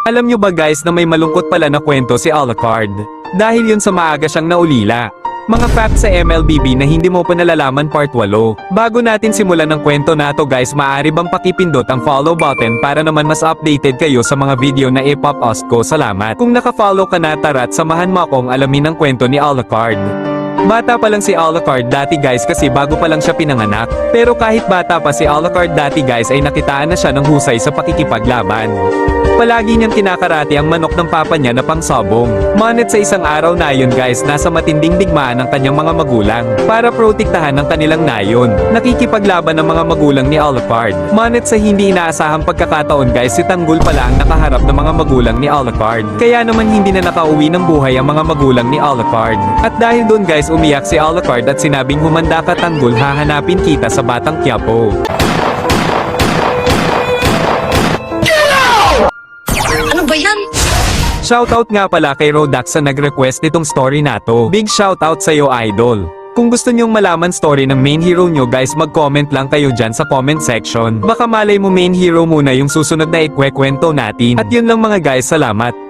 Alam nyo ba guys na may malungkot pala na kwento si Alucard? Dahil yun sa maaga siyang naulila. Mga facts sa MLBB na hindi mo pa nalalaman part 8. Bago natin simulan ng kwento na to guys, maaari bang pakipindot ang follow button para naman mas updated kayo sa mga video na ipop-post ko. Salamat. Kung naka-follow ka na, tara't samahan mo akong alamin ang kwento ni Alucard. Bata pa lang si Alucard dati guys kasi bago pa lang siya pinanganak. Pero kahit bata pa si Alucard dati guys ay nakitaan na siya ng husay sa pakikipaglaban. Palagi niyang kinakarate ang manok ng papa niya na pangsabong. Manit sa isang araw na yun guys, nasa matinding digmaan ng kanyang mga magulang para protektahan ng kanilang nayon. Nakikipaglaban ng mga magulang ni Alucard. Manit sa hindi inaasahang pagkakataon guys, si Tanggol pala ang nakaharap ng mga magulang ni Alucard. Kaya naman hindi na nakauwi ng buhay ang mga magulang ni Alucard. At dahil doon guys, umiyak si Alucard at sinabing, humanda ka Tanggol, hahanapin kita sa Batang Quiapo. Ano ba yan? Shoutout nga pala kay Rodax sa nag-request nitong story na to. Big shoutout sa'yo idol. Kung gusto nyong malaman story ng main hero nyo guys, mag-comment lang kayo dyan sa comment section. Baka malay mo main hero muna yung susunod na ikwekwento natin. At yun lang mga guys, salamat.